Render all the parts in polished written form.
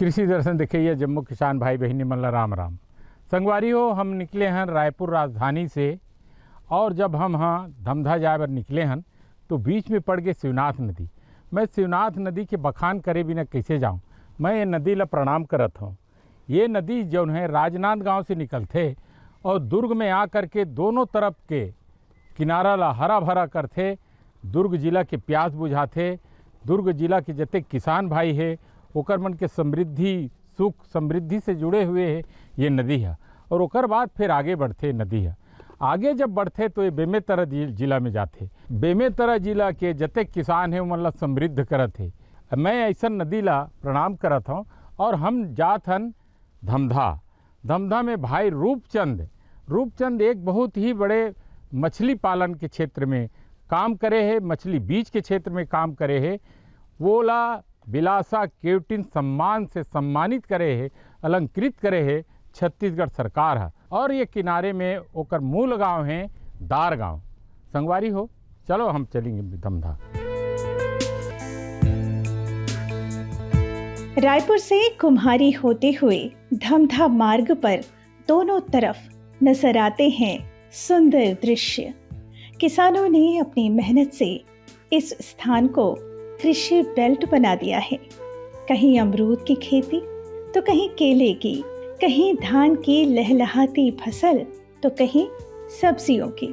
कृषि दर्शन देखिए जम्मू किसान भाई बहनी मन ला राम राम। संगवारी हो, हम निकले हैं रायपुर राजधानी से और जब हम धमधा जाए बर निकले हैं तो बीच में पड़ गए शिवनाथ नदी। मैं शिवनाथ नदी के बखान करे बिना कैसे जाऊं। मैं ये नदी ला प्रणाम करत हूँ। ये नदी जो है राजनांद गांव से निकलते और दुर्ग में आ कर के दोनों तरफ के किनारा ला हरा भरा करते, दुर्ग जिला के प्यास बुझाते। दुर्ग जिला के जते किसान भाई है ओकर मन के समृद्धि सुख समृद्धि से जुड़े हुए है ये नदी है। और ओकर बाद फिर आगे बढ़ते नदी है। आगे जब बढ़ते तो ये बेमेतरा जिला में जाते। बेमेतरा जिला के जते किसान है वो मतलब समृद्ध करत है। मैं ऐसा नदी ला प्रणाम करत हूँ और हम जात हन धमधा। धमधा में भाई रूपचंद एक बहुत ही बड़े मछली पालन के क्षेत्र में काम करे है, मछली बीज के क्षेत्र में काम करे है। वो ला बिलासा केवटिन सम्मान से सम्मानित करे है, अलंकृत करे है छत्तीसगढ़ सरकार है। और ये किनारे में ओकर मूल गांव है दार गांव। संगवारी हो, चलो हम चलेंगे धमधा। रायपुर से कुम्हारी होते हुए धमधा मार्ग पर दोनों तरफ नजर आते हैं सुंदर दृश्य। किसानों ने अपनी मेहनत से इस स्थान को कृषि बेल्ट बना दिया है। कहीं अमरूद की खेती तो कहीं केले की, कहीं धान की लहलहाती फसल तो कहीं सब्जियों की।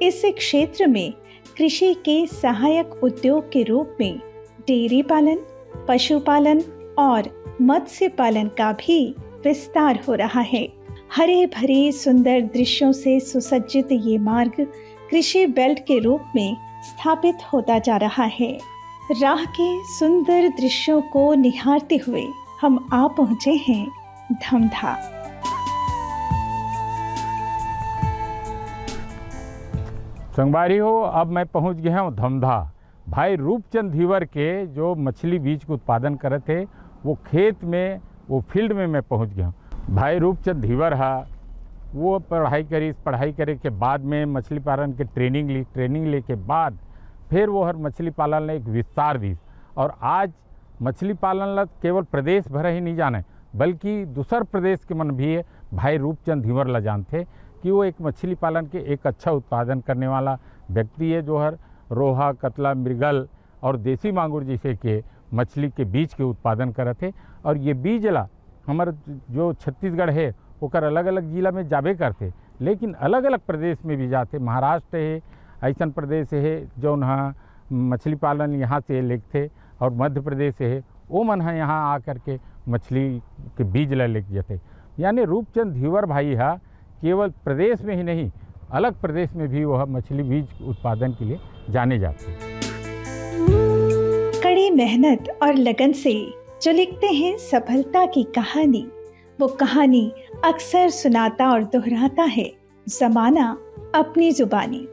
इस क्षेत्र में कृषि के सहायक उद्योग के रूप में डेयरी पालन, पशुपालन और मत्स्य पालन का भी विस्तार हो रहा है। हरे भरे सुंदर दृश्यों से सुसज्जित ये मार्ग कृषि बेल्ट के रूप में स्थापित होता जा रहा है। राह के सुंदर दृश्यों को निहारते हुए हम आ पहुंचे हैं धमधा। संगवारी हो, अब मैं पहुंच गया हूँ धमधा। भाई रूपचंद धीवर के जो मछली बीज को उत्पादन करे थे वो खेत में, वो फील्ड में मैं पहुंच गया हूँ। भाई रूपचंद धीवर है, वो पढ़ाई करे के बाद में मछली पालन के ट्रेनिंग ले के बाद फिर वो हर मछली पालन ने एक विस्तार दी। और आज मछली पालन ला केवल प्रदेश भर ही नहीं जाने बल्कि दूसर प्रदेश के मन भी भाई रूपचंद धीवर ला जानते कि वो एक मछली पालन के एक अच्छा उत्पादन करने वाला व्यक्ति है जो हर रोहा, कतला, मृगल और देसी मांगुर जैसे के मछली के बीज के उत्पादन करते। और ये बीज ला हमारे जो छत्तीसगढ़ है ओकर अलग अलग जिला में जाबे करते, लेकिन अलग अलग प्रदेश में भी जाते। महाराष्ट्र है ऐसा प्रदेश है जो मछली पालन यहाँ से लेते और मध्य प्रदेश है वो मन है यहाँ आकर के मछली के बीज ला लेके जाते। यानी रूपचंद धीवर भाई है केवल प्रदेश में ही नहीं अलग प्रदेश में भी वह मछली बीज उत्पादन के लिए जाने जाते। कड़ी मेहनत और लगन से जो लिखते हैं सफलता की कहानी, वो कहानी अक्सर सुनाता और दोहराता है जमाना अपनी जुबानी।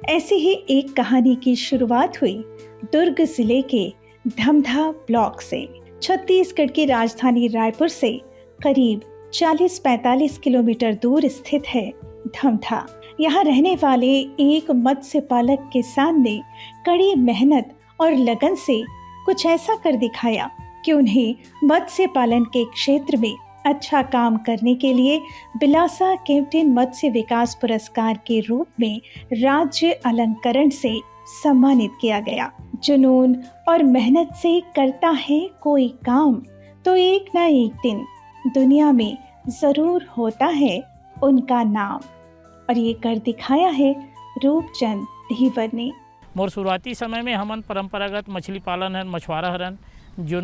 ऐसी ही एक कहानी की शुरुआत हुई दुर्ग जिले के धमधा ब्लॉक से। छत्तीसगढ़ की राजधानी रायपुर से करीब 40-45 किलोमीटर दूर स्थित है धमधा। यहाँ रहने वाले एक मत्स्य पालक किसान ने कड़ी मेहनत और लगन से कुछ ऐसा कर दिखाया कि उन्हें मत्स्य पालन के क्षेत्र में अच्छा काम करने के लिए बिलासा केवटिन मत्स्य विकास पुरस्कार के रूप में राज्य अलंकरण से सम्मानित किया गया। जुनून और मेहनत से करता है कोई काम तो एक ना एक दिन दुनिया में जरूर होता है उनका नाम। और ये कर दिखाया है रूपचंद धीवर ने। मोर शुरुआती समय में हमन परंपरागत मछली पालन है, मछुआरा हरन जो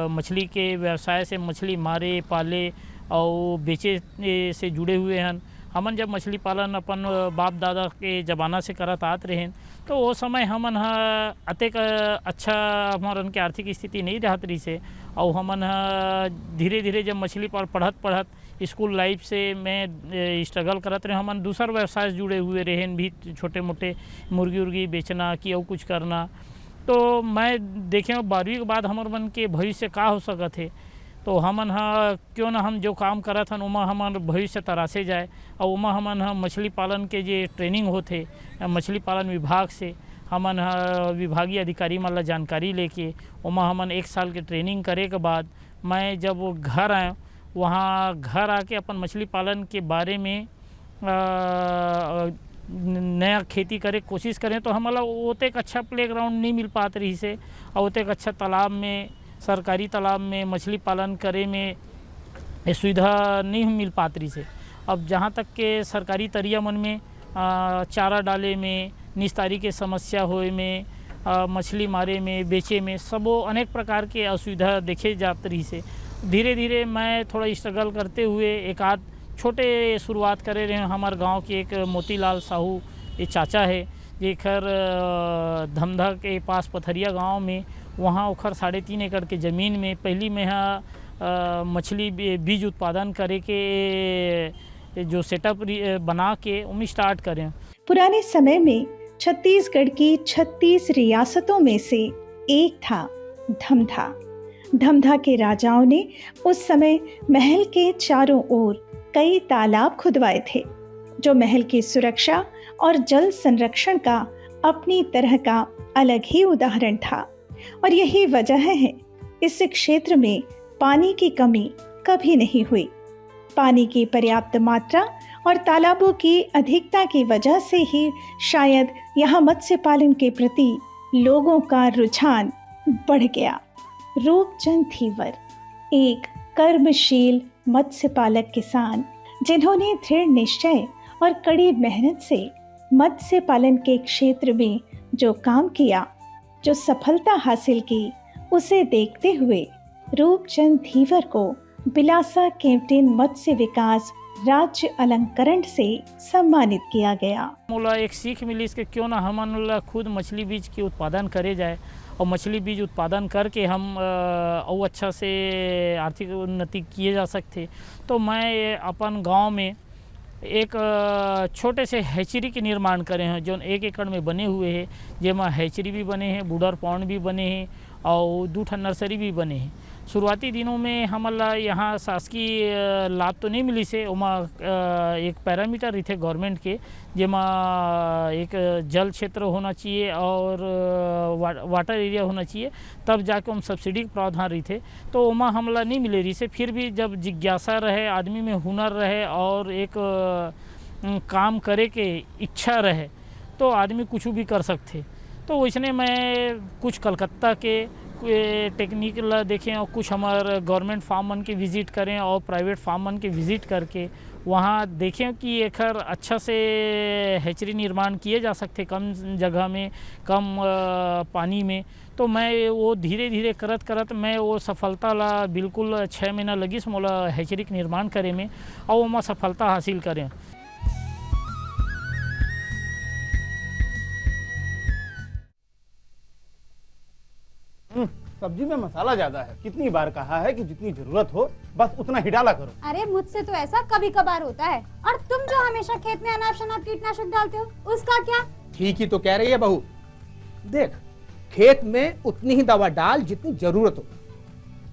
मछली के व्यवसाय से मछली मारे, पाले और बेचे से जुड़े हुए हैं। हमन जब मछली पालन अपन बाप दादा के ज़माना से करत आत रहे तो वो समय हमन अतेक अच्छा हमारन के आर्थिक स्थिति नहीं रहत रही से। और हमन धीरे धीरे जब मछली पढ़त स्कूल लाइफ से मैं स्ट्रगल करत रहे, हमन दूसर व्यवसाय से जुड़े हुए रहे भी, छोटे मोटे मुर्गी उर्गी बेचना कि और कुछ करना। तो मैं देखे 12वीं के बाद हमार मन के भविष्य का हो सकत है तो हमन क्यों ना हम जो काम करत हन उमा हमार भविष्य तरासे जाए। और उमा हमन मछली पालन के जे ट्रेनिंग होते मछली पालन विभाग से हमन विभागीय अधिकारी मन ला जानकारी लेके उमा हमन 1 साल के ट्रेनिंग करे के बाद मैं जब वो घर आया, वहाँ घर आके अपन मछली पालन के बारे में नया खेती करे कोशिश करें, तो हमारा ओते एक अच्छा प्लेग्राउंड नहीं मिल पात रही से, और ओते एक अच्छा तालाब में, सरकारी तालाब में मछली पालन करे में ये सुविधा नहीं मिल पात रही से। अब जहाँ तक के सरकारी तरिया मन में चारा डाले में, निस्तारी के समस्या होए में, मछली मारे में, बेचे में, सबो अनेक प्रकार के असुविधा देखे जात रही से। धीरे धीरे मैं थोड़ा स्ट्रगल करते हुए एक आध छोटे शुरुआत करे रहे। हमारे गांव के एक मोतीलाल साहू ये चाचा है, जेकर धमधा के पास पथरिया गांव में, वहाँ ओखर 3.5 एकड़ के ज़मीन में पहली में मछली बीज उत्पादन करे के जो सेटअप बना के उन्हें स्टार्ट करें। पुराने समय में छत्तीसगढ़ की 36 रियासतों में से एक था धमधा। धमधा के राजाओं ने उस समय महल के चारों ओर कई तालाब खुदवाए थे, जो महल की सुरक्षा और जल संरक्षण का अपनी तरह का अलग ही उदाहरण था। और यही वजह है इस क्षेत्र में पानी की कमी कभी नहीं हुई। पानी की पर्याप्त मात्रा और तालाबों की अधिकता की वजह से ही शायद यहाँ मत्स्य पालन के प्रति लोगों का रुझान बढ़ गया। रूपचंद थीवर एक कर्मशील मत्स्य पालक किसान, जिन्होंने दृढ़ निश्चय और कड़ी मेहनत से मत्स्य पालन के क्षेत्र में जो काम किया, जो सफलता हासिल की, उसे देखते हुए रूपचंद थीवर को बिलासा केवटिन मत्स्य विकास राज्य अलंकरण से सम्मानित किया गया। मोला एक सीख मिली इसके, क्यों ना हम खुद मछली बीज के उत्पादन करे जाए, और मछली बीज उत्पादन करके हम और अच्छा से आर्थिक उन्नति किए जा सकते। तो मैं अपन गांव में एक छोटे से हैचरी के निर्माण करे हैं, जो 1 एकड़ में बने हुए हैं, जेमा हैचरी भी बने हैं, बूढ़र पौंड भी बने हैं, और 2 नर्सरी भी बने हैं। शुरुआती दिनों में हमारा यहाँ शासकीय लाभ तो नहीं मिली से, उमा एक पैरामीटर रही थे गवर्नमेंट के, जेमा एक जल क्षेत्र होना चाहिए और वाटर एरिया होना चाहिए, तब जाके हम सब्सिडी के प्रावधान रही थे। तो उमा हमला नहीं मिले रही से। फिर भी जब जिज्ञासा रहे, आदमी में हुनर रहे और एक काम करे के इच्छा रहे, तो आदमी कुछ भी कर सकते। तो वैसने मैं कुछ कलकत्ता के टेक्निक ला देखें, और कुछ हमारे गवर्नमेंट फार्म मन के विज़िट करें, और प्राइवेट फार्म मन के विज़िट करके वहाँ देखें कि एक अच्छा से हैचरी निर्माण किए जा सकते कम जगह में, कम पानी में। तो मैं वो धीरे धीरे करत मैं वो सफलता ला बिल्कुल 6 महीना लगी मोला हैचरी के निर्माण करे में, और वो मैं सफलता हासिल करें। सब्जी में मसाला ज्यादा है। कितनी बार कहा है कि जितनी जरूरत हो बस उतना ही डाला करो। अरे मुझसे तो ऐसा कभी कभार होता है। और तुम जो हमेशा खेत में अनाप शनाप कीटनाशक डालते हो, उसका क्या? ठीक ही तो कह रही है बहू। देख, खेत में उतनी ही दवा डाल जितनी जरूरत हो।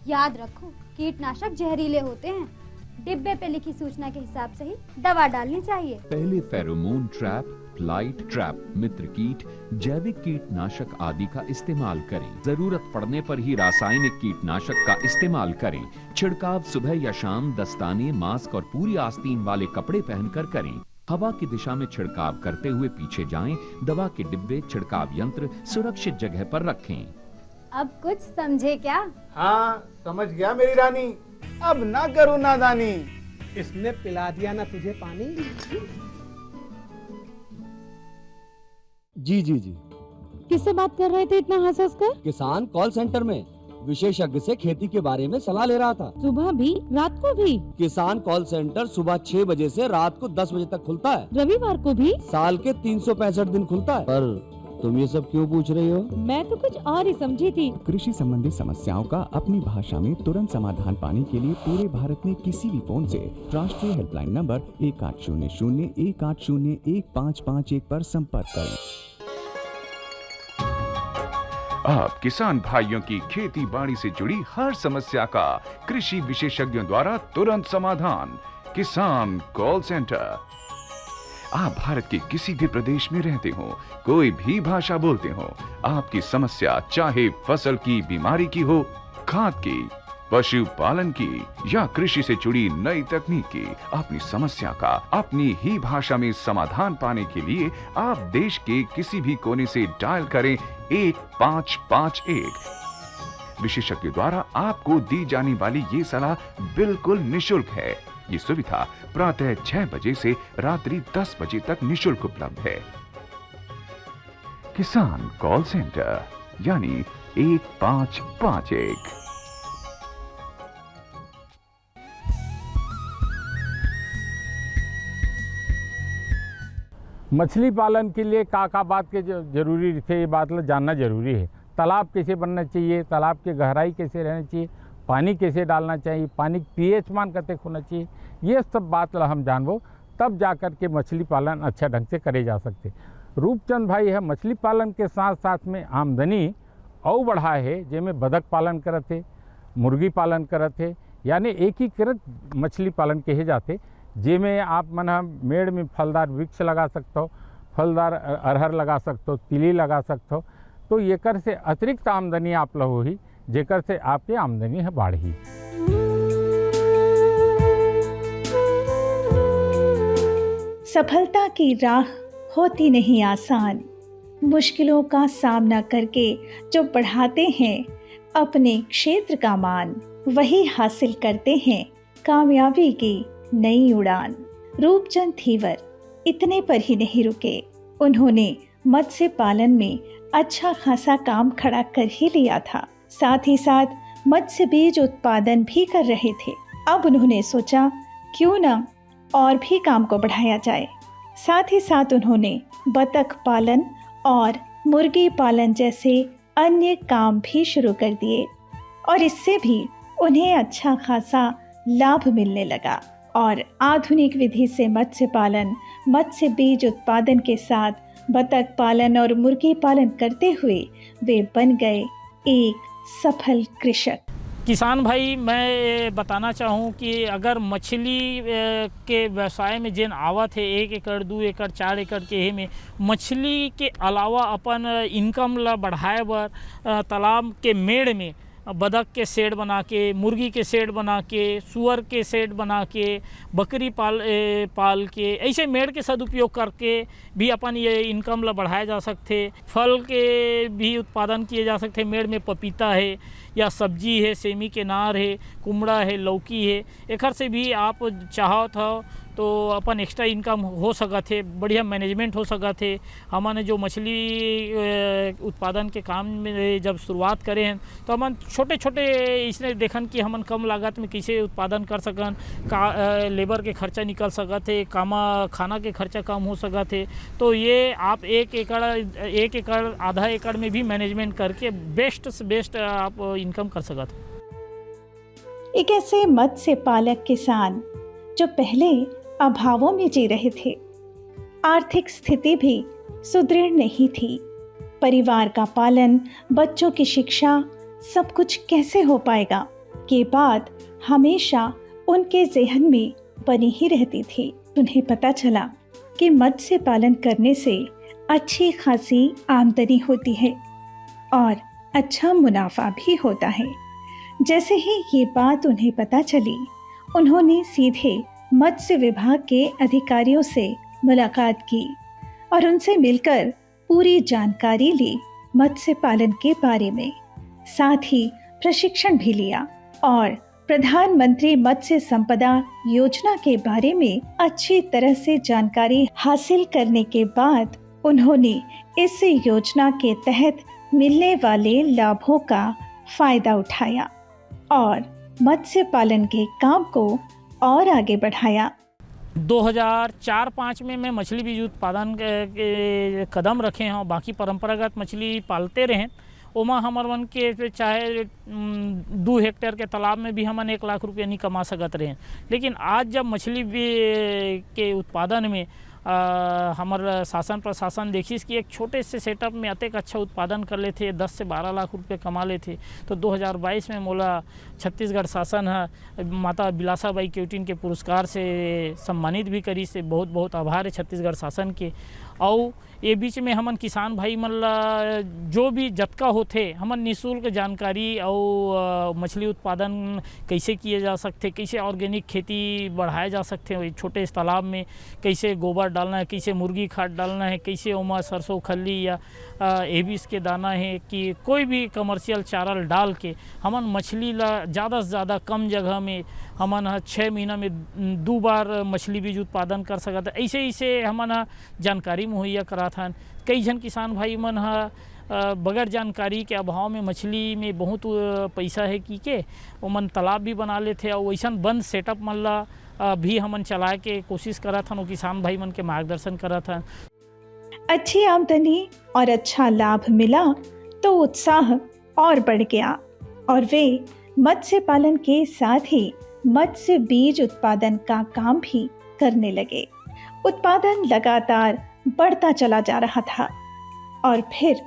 याद रखो, कीटनाशक जहरीले होते हैं। डिब्बे पे लिखी सूचना के हिसाब से ही दवा डालनी चाहिए। पहले फेरोमोन ट्रैप, फ्लाइट ट्रैप, मित्र कीट, जैविक कीटनाशक आदि का इस्तेमाल करें। जरूरत पड़ने पर ही रासायनिक कीटनाशक का इस्तेमाल करें। छिड़काव सुबह या शाम दस्ताने, मास्क और पूरी आस्तीन वाले कपड़े पहनकर करें। हवा की दिशा में छिड़काव करते हुए पीछे जाएं। दवा के डिब्बे, छिड़काव यंत्र सुरक्षित जगह पर रखें। अब कुछ समझे क्या? हाँ, समझ गया मेरी रानी। अब ना करो नादानी। इसने पिला दिया ना तुझे पानी। जी किससे बात कर रहे थे इतना हंस हंस कर? किसान कॉल सेंटर में विशेषज्ञ से खेती के बारे में सलाह ले रहा था। सुबह भी, रात को भी? किसान कॉल सेंटर सुबह 6 बजे से रात को 10 बजे तक खुलता है। रविवार को भी? साल के 365 दिन खुलता है। पर तुम ये सब क्यों पूछ रही हो? मैं तो कुछ और ही समझी थी। कृषि संबंधी समस्याओं का अपनी भाषा में तुरंत समाधान पाने के लिए पूरे भारत में किसी भी फोन से राष्ट्रीय हेल्पलाइन नंबर 1800-180-1551 पर संपर्क करें। आप किसान भाइयों की खेती बाड़ी से जुड़ी हर समस्या का कृषि विशेषज्ञों द्वारा तुरंत समाधान। किसान कॉल सेंटर। आप भारत के किसी भी प्रदेश में रहते हो, कोई भी भाषा बोलते हो, आपकी समस्या चाहे फसल की बीमारी की हो, खाद की, पशुपालन की या कृषि से जुड़ी नई तकनीक की, अपनी समस्या का अपनी ही भाषा में समाधान पाने के लिए आप देश के किसी भी कोने से डायल करें 1551। विशेषज्ञ द्वारा आपको दी जाने वाली ये सलाह बिल्कुल निशुल्क है। ये सुविधा प्रातः 6 बजे से रात्रि 10 बजे तक निशुल्क उपलब्ध है। किसान कॉल सेंटर यानी 1551। मछली पालन के लिए का बात के जरूरी थे, ये बात जानना जरूरी है। तालाब कैसे बनना चाहिए, तालाब की गहराई कैसे रहनी चाहिए, पानी कैसे डालना चाहिए, पानी पीएच मान कतक होना चाहिए, ये सब बात हम जानबो, तब जाकर के मछली पालन अच्छा ढंग से करे जा सकते। रूपचंद भाई है मछली पालन के साथ साथ में आमदनी और बढ़ा है, जिसमें बदक पालन करत थे, मुर्गी पालन करत थे, यानी एकीकृत मछली पालन कहे जाते, जिसमें आप मन मेड़ में फलदार वृक्ष लगा सकते हो, फलदार अरहर लगा सकते हो, तिली लगा सकते हो, तो एकर से अतिरिक्त आमदनी आप लो ही, जेकर से आपकी आमदनी है बढ़ी। सफलता की राह होती नहीं आसान, मुश्किलों का सामना करके जो बढ़ाते हैं अपने क्षेत्र का मान, वही हासिल करते हैं कामयाबी की नई उड़ान। रूपचंद थीवर इतने पर ही नहीं रुके, उन्होंने मत्स्य पालन में अच्छा खासा काम खड़ा कर ही लिया था, साथ ही साथ मत्स्य बीज उत्पादन भी कर रहे थे। अब उन्होंने सोचा क्यों न और भी काम को बढ़ाया जाए। साथ ही साथ उन्होंने बतख पालन और मुर्गी पालन जैसे अन्य काम भी शुरू कर दिए और इससे भी उन्हें अच्छा खासा लाभ मिलने लगा और आधुनिक विधि से मत्स्य पालन, मत्स्य बीज उत्पादन के साथ बतख पालन और मुर्गी पालन करते हुए वे बन गए एक सफल कृषक। किसान भाई, मैं बताना चाहूँ कि अगर मछली के व्यवसाय में जिन आवत है 1 एकड़ 2 एकड़ 4 एकड़ के में मछली के अलावा अपन इनकम ला बढ़ाए बर तालाब के मेड़ में बदक के शेड बना के, मुर्गी के शेड बना के, सुअर के शेड बना के, बकरी पाल के, ऐसे मेड़ के सदुपयोग करके भी अपन ये इनकम ला बढ़ाया जा सकते। फल के भी उत्पादन किए जा सकते। मेड़ में पपीता है या सब्जी है, सेमी के नार है, कुमड़ा है, लौकी है, एकर से भी आप चाहो तो अपन एक्स्ट्रा इनकम हो सकत है, बढ़िया मैनेजमेंट हो सकत है। हमने जो मछली उत्पादन के काम में जब शुरुआत करें हैं तो हमन छोटे छोटे इसने देखन कि हमन कम लागत में कैसे उत्पादन कर सकन, लेबर के खर्चा निकल सकत है, खाना के खर्चा कम हो सकत है। तो ये आप 1 एकड़ आधा एकड़ में भी मैनेजमेंट करके बेस्ट से बेस्ट आप इनकम कर सकत है। एक ऐसे मत्स्य पालक किसान जो पहले अभावों में जी रहे थे, आर्थिक स्थिति भी सुदृढ़ नहीं थी, परिवार का पालन, बच्चों की शिक्षा, सब कुछ कैसे हो पाएगा, ये बात हमेशा उनके ज़हन में बनी ही रहती थी। उन्हें पता चला कि मत्स्य पालन करने से अच्छी खासी आमदनी होती है और अच्छा मुनाफा भी होता है। जैसे ही ये बात उन्हें पता चली, उन्होंने सीधे मत्स्य विभाग के अधिकारियों से मुलाकात की और उनसे मिलकर पूरी जानकारी ली मत्स्य पालन के बारे में। साथ ही प्रशिक्षण भी लिया और प्रधानमंत्री मत्स्य संपदा योजना के बारे में अच्छी तरह से जानकारी हासिल करने के बाद उन्होंने इस योजना के तहत मिलने वाले लाभों का फायदा उठाया और मत्स्य पालन के काम को और आगे बढ़ाया। 2004-05 में मैं मछली बीज उत्पादन के कदम रखे हैं, बाकी परंपरागत मछली पालते रहें। ओमा हमर मन के चाहे 2 हेक्टेयर के तालाब में भी हमन 1 लाख रुपये नहीं कमा सकत रहे, लेकिन आज जब मछली के उत्पादन में हमार शासन प्रशासन देखिस कि एक छोटे से सेटअप में अतेक अच्छा उत्पादन कर लेते 10 से 12 लाख रुपए कमा लेते। तो 2022 में मोला छत्तीसगढ़ शासन है माता बिलासाबाई केवटिन के पुरस्कार से सम्मानित भी करी से बहुत बहुत आभार है छत्तीसगढ़ शासन के। और ये बीच में हमन किसान भाई मन ला जो भी जतका होते हमन निःशुल्क जानकारी और मछली उत्पादन कैसे किए जा सकते, कैसे ऑर्गेनिक खेती बढ़ाया जा सकते, छोटे इस तालाब में कैसे गोबर डालना है, कैसे मुर्गी खाद डालना है, कैसे उमा सरसों खल्ली या एबीस के दाना है कि कोई भी कमर्शियल चारल डाल के हमन मछली ला ज़्यादा से ज़्यादा कम जगह में हमन 6 महीना में 2 बार मछली बीज उत्पादन कर सकते। ऐसे ऐसे हमन जानकारी मुहैया करात हन। कई जन किसान भाई मन बगैर जानकारी के अभाव में मछली में बहुत पैसा है कि के ओमन तालाब भी बना लेते और वैसा बंद सेटअप मन ला भी हमन चलाए के कोशिश करत हन और किसान भाई मन के मार्गदर्शन करत हन। अच्छी आमदनी और अच्छा लाभ मिला तो उत्साह और बढ़ गया और वे मत्स्य पालन के साथ ही मत्स्य बीज उत्पादन का काम भी करने लगे। उत्पादन लगातार बढ़ता चला जा रहा था और फिर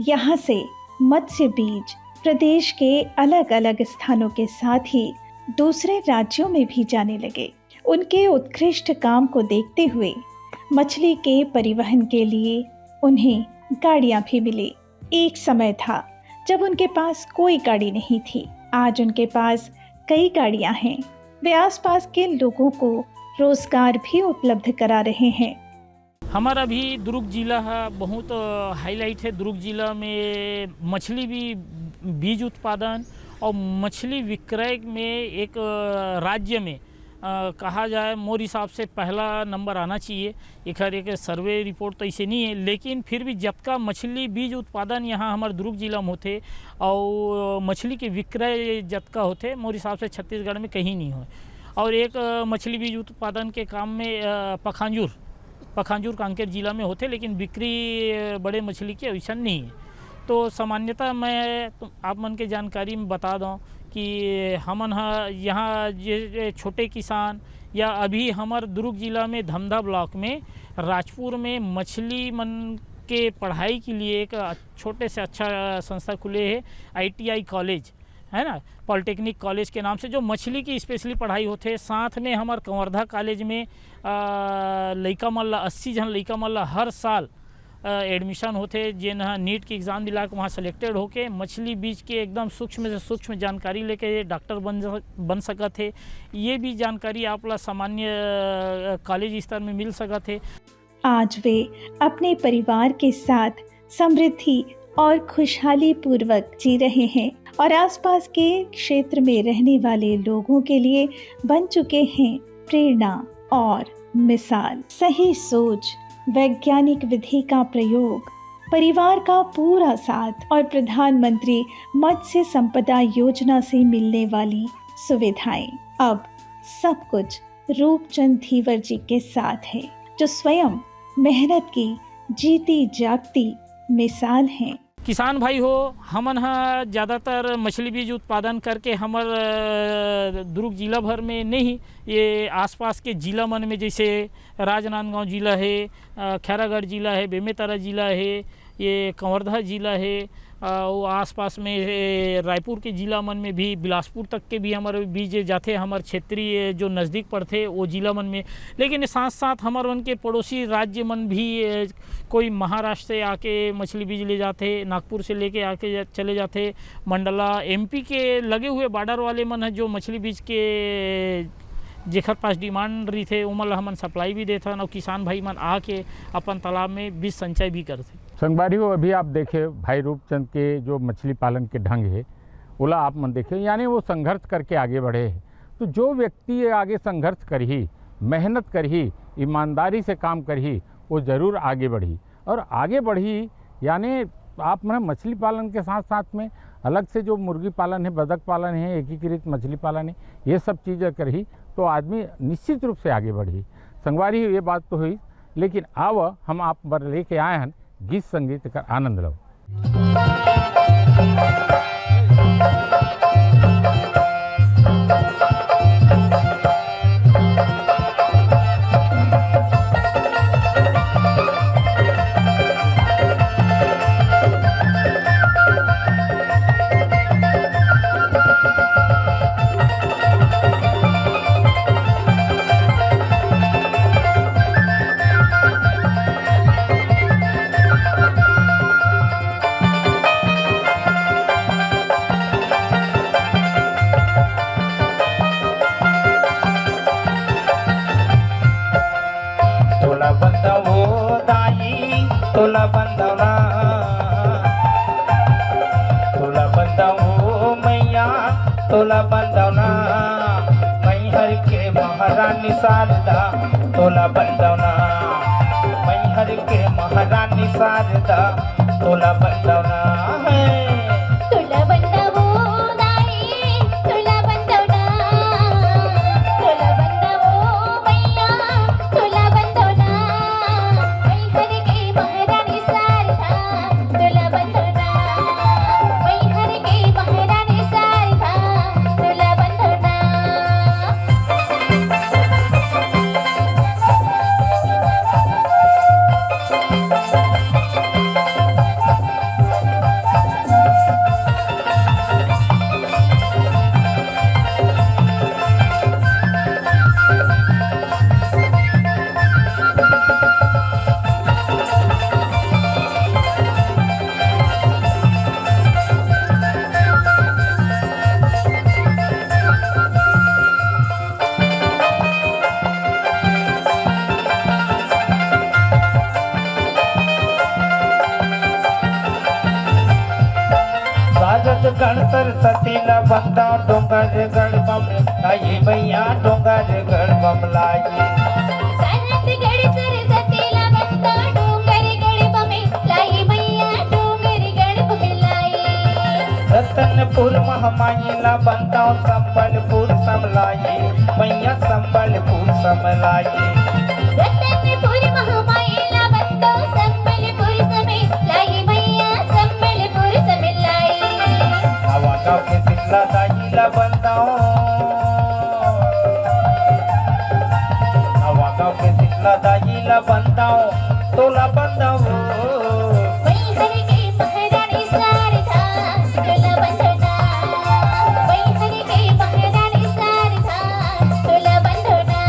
यहाँ से मत्स्य बीज प्रदेश के अलग अलग स्थानों के साथ ही दूसरे राज्यों में भी जाने लगे। उनके उत्कृष्ट काम को देखते हुए मछली के परिवहन के लिए उन्हें गाड़ियां भी मिली। एक समय था जब उनके पास कोई गाड़ी नहीं थी, आज उनके पास कई गाड़ियां हैं। वे आसपास के लोगों को रोजगार भी उपलब्ध करा रहे हैं। हमारा भी दुर्ग जिला है बहुत हाईलाइट है। दुर्ग जिला में मछली भी बीज उत्पादन और मछली विक्रय में एक राज्य में कहा जाए मोर हिसाब से पहला नंबर आना चाहिए। एक सर्वे रिपोर्ट तो ऐसे नहीं है, लेकिन फिर भी जबका मछली बीज उत्पादन यहाँ हमारे दुर्ग जिला में होते और मछली के विक्रय जतका होते मोर हिसाब से छत्तीसगढ़ में कहीं नहीं हो। और एक मछली बीज उत्पादन के काम में पखांजूर कांकेर जिला में होते, लेकिन बिक्री बड़े मछली के वैसा नहीं है। तो सामान्यतः मैं आप मन के जानकारी में बता दूं कि हमन यहाँ ये छोटे किसान या अभी हमारे दुर्ग जिला में धमधा ब्लॉक में राजपुर में मछली मन के पढ़ाई के लिए एक छोटे से अच्छा संस्था खुले है, ITI कॉलेज है ना, पॉलिटेक्निक कॉलेज के नाम से, जो मछली की स्पेशली पढ़ाई होते हैं। साथ में हमारे कंवर्धा कॉलेज में लइका मन ला 80 जन लइका मन ला हर साल एडमिशन होते जिन नीट के एग्ज़ाम दिला के वहाँ सेलेक्टेड होके मछली बीज के एकदम सूक्ष्म से सूक्ष्म जानकारी लेके डॉक्टर बन सकत है। ये भी जानकारी आप ला सामान्य कॉलेज स्तर में मिल सकत है। आज वे अपने परिवार के साथ समृद्धि और खुशहाली पूर्वक जी रहे हैं और आसपास के क्षेत्र में रहने वाले लोगों के लिए बन चुके हैं प्रेरणा और मिसाल। सही सोच, वैज्ञानिक विधि का प्रयोग, परिवार का पूरा साथ और प्रधानमंत्री मत्स्य संपदा योजना से मिलने वाली सुविधाएं, अब सब कुछ रूपचंद धीवर जी के साथ है, जो स्वयं मेहनत की जीती जागती मिसाल हैं। किसान भाई हो, हमन ज़्यादातर मछली बीज उत्पादन करके हमार दुर्ग जिला भर में नहीं, ये आसपास के जिला मन में जैसे राजनांदगांव जिला है, खैरागढ़ जिला है, बेमेतरा जिला है, ये कंवर्धा जिला है, और आसपास में रायपुर के जिला मन में भी, बिलासपुर तक के भी हमारे बीज जाते हमारे क्षेत्रीय जो नज़दीक पड़ते वो जिला मन में। लेकिन साथ साथ हमारे उनके पड़ोसी राज्य मन भी कोई महाराष्ट्र से आके मछली बीज ले जाते, नागपुर से लेके आके चले जाते, मंडला MP के लगे हुए बॉर्डर वाले मन है जो मछली बीज के जेखर पास डिमांड रही थे उमन हमन सप्लाई भी देते और किसान भाई मन आके अपन तालाब में बीज संचय भी करते। संगवारी हो, अभी आप देखे भाई रूपचंद के जो मछली पालन के ढंग है ओला आप मन देखे, यानी वो संघर्ष करके आगे बढ़े हैं। तो जो व्यक्ति आगे संघर्ष करही, मेहनत करही, ईमानदारी से काम करही, वो ज़रूर आगे बढ़ी और आगे बढ़ी। यानी आप मन मछली पालन के साथ साथ में अलग से जो मुर्गी पालन है, बतख पालन है, एकीकृत मछली पालन है, ये सब चीज़ें करही तो आदमी निश्चित रूप से आगे बढ़ी। संगवारी ये बात तो हुई, लेकिन अब हम आप बर लेके आए हैं गीत संगीत का आनंद लो। तोला बंदौना तोला बंदौ मैया तोला बंदौना मैहर के महारानी शारदा तोला बंदौना मैहर के महारानी शारदा तोला बंदौना है तुला बंदवो दाई तुला बंदवना तुला बंदवो मैया तुला बंदवना मैहर के महारानी शारदा तुला बंदवना मैहर के महारानी शारदा तुला बंदवना साजत गण सरस्वतीला बंदा डोंगर गढ़ आई भैया डोंगर गढ़ लाई सारत गढ़ सरस्वतीला बंदा डोंगर गढ़ बमे लाई मैया डोंगर गढ़ बमे लाई रतनपुर महामाईला बंदा संबलपुर समलाई भैया संबलपुर समलाई रतनपुर महामाईला बंदा संबलपुर समे लाई मैया संबलपुर समे लाई हवा गाँव के शीतला दाईला बंदाओ हवा गाँव के शीतला दाईला बंदाओ तोला बंदाओ मैहर के महारानी शारदा तुला बंदवना मैहर के महारानी शारदा तुला बंदवना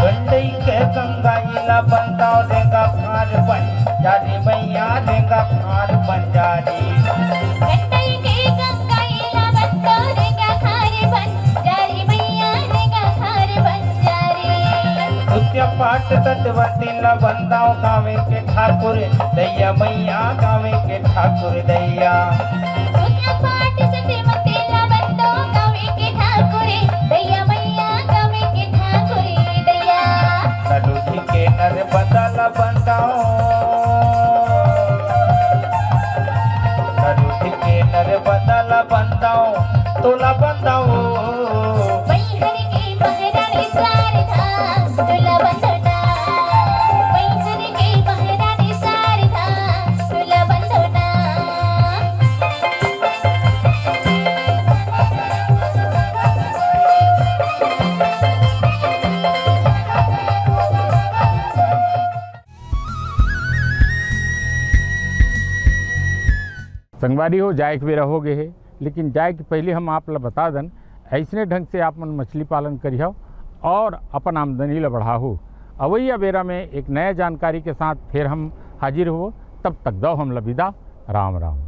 गंडई के गंगाईला बंदाओ रेगा फार बन जारी भैया रेगा फार बन जारी गंडई के गंगाईला बंदा रेगा खार बन जारी मैया रेगा खार बन जारी नृत्य पाठ सतवतीला बंदाओ गावे के ठाकुर दैया मैया गावे के ठाकुर दैया दुनिया पाठ सत्यवतीला बंदा गावे के ठाकुर दैया मैया गावे के ठाकुर दैया नडुठी के नर बदला बंदाओ नडुठी के नर बदला बंदाओ तोला बंदाओ मैहर के महारानी शारदा तुला बंदवना मैहर के महारानी शारदा तुला बंदवना संगवारी हो जाए के बेरा हो गए है, लेकिन जाए के पहले हम आप ला बता दन ऐसने ढंग से आप मन मछली पालन करियो और अपन आमदनी ला बढ़ाओ। अवैया बेरा में एक नया जानकारी के साथ फिर हम हाजिर हो, तब तक दो हम ला विदा। राम राम।